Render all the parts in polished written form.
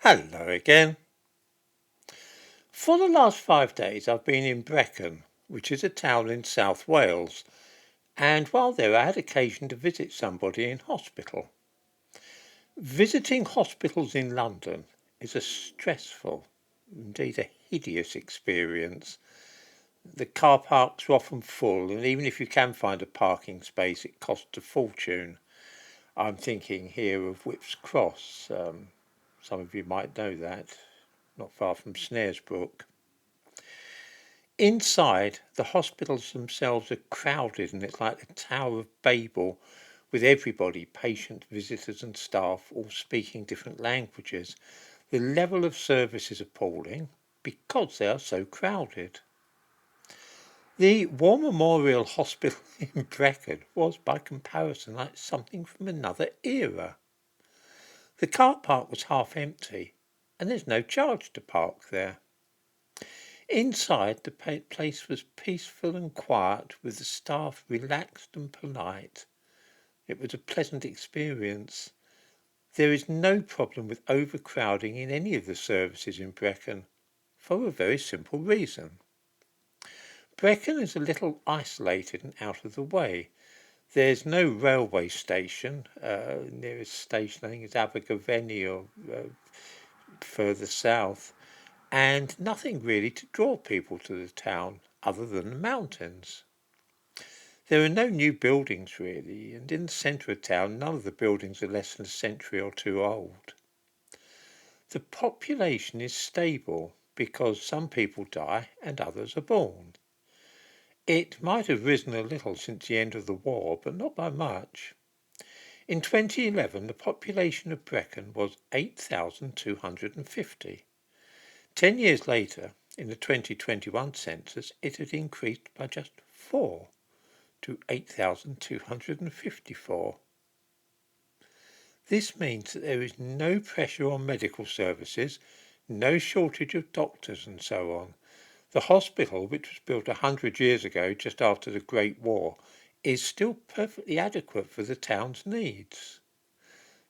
Hello again. For the last 5 days I've been in Brecon, which is a town in South Wales, and while there I had occasion to visit somebody in hospital. Visiting hospitals in London is a stressful, indeed a hideous experience. The car parks are often full, and even if you can find a parking space it costs a fortune. I'm thinking here of Whip's Cross. Some of you might know that, not far from Snaresbrook. Inside, the hospitals themselves are crowded and it's like the Tower of Babel, with everybody, patients, visitors and staff, all speaking different languages. The level of service is appalling because they are so crowded. The War Memorial Hospital in Brecon was, by comparison, like something from another era. The car park was half empty and there's no charge to park there. Inside, the place was peaceful and quiet, with the staff relaxed and polite. It was a pleasant experience. There is no problem with overcrowding in any of the services in Brecon, for a very simple reason. Brecon is a little isolated and out of the way. There's no railway station. Nearest station, I think, is Abergavenny or further south, and nothing really to draw people to the town other than the mountains. There are no new buildings really, and in the centre of town none of the buildings are less than a century or two old. The population is stable because some people die and others are born. It might have risen a little since the end of the war, but not by much. In 2011 the population of Brecon was 8,250. 10 years later, in the 2021 census, it had increased by just 4 to 8,254. This means that there is no pressure on medical services, no shortage of doctors and so on. The hospital, which was built 100 years ago, just after the Great War, is still perfectly adequate for the town's needs.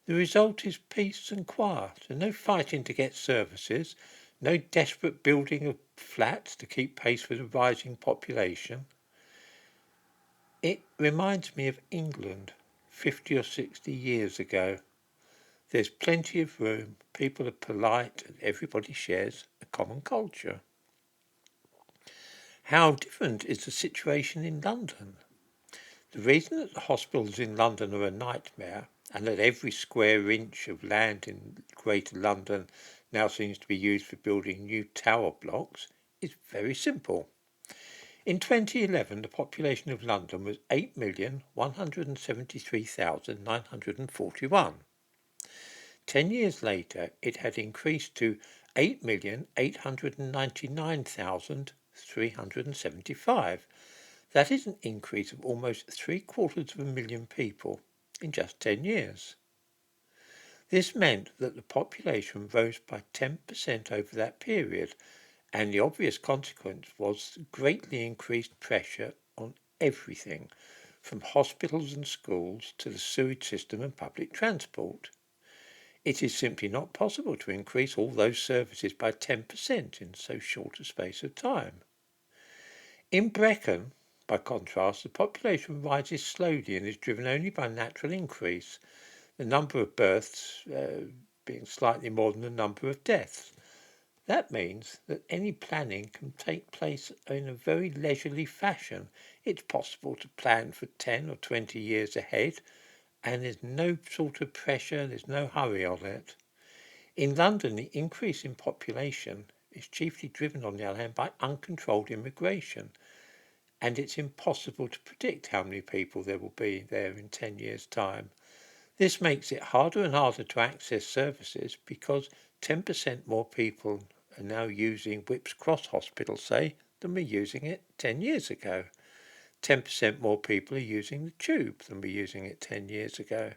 The result is peace and quiet, and no fighting to get services, no desperate building of flats to keep pace with the rising population. It reminds me of England 50 or 60 years ago. There's plenty of room, people are polite, and everybody shares a common culture. How different is the situation in London? The reason that the hospitals in London are a nightmare, and that every square inch of land in Greater London now seems to be used for building new tower blocks, is very simple. In 2011, the population of London was 8,173,941. 10 years later, it had increased to 8,899,375. That is an increase of almost 750,000 people in just 10 years. This meant that the population rose by 10% over that period, and the obvious consequence was greatly increased pressure on everything, from hospitals and schools to the sewage system and public transport. It is simply not possible to increase all those services by 10% in so short a space of time. In Brecon, by contrast, the population rises slowly and is driven only by natural increase, the number of births being slightly more than the number of deaths. That means that any planning can take place in a very leisurely fashion. It's possible to plan for 10 or 20 years ahead, and there's no sort of pressure, there's no hurry on it. In London, the increase in population is chiefly driven, on the other hand, by uncontrolled immigration, and it's impossible to predict how many people there will be there in 10 years' time. This makes it harder and harder to access services because 10% more people are now using Whip's Cross Hospital, say, than were using it 10 years ago. 10% more people are using the tube than were using it 10 years ago.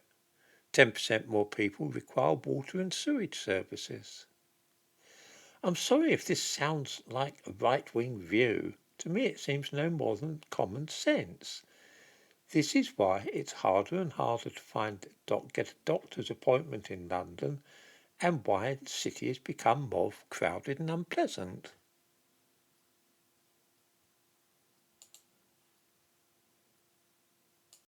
10% more people require water and sewage services. I'm sorry if this sounds like a right-wing view. To me it seems no more than common sense. This is why it's harder and harder to get a doctor's appointment in London, and why the city has become more crowded and unpleasant.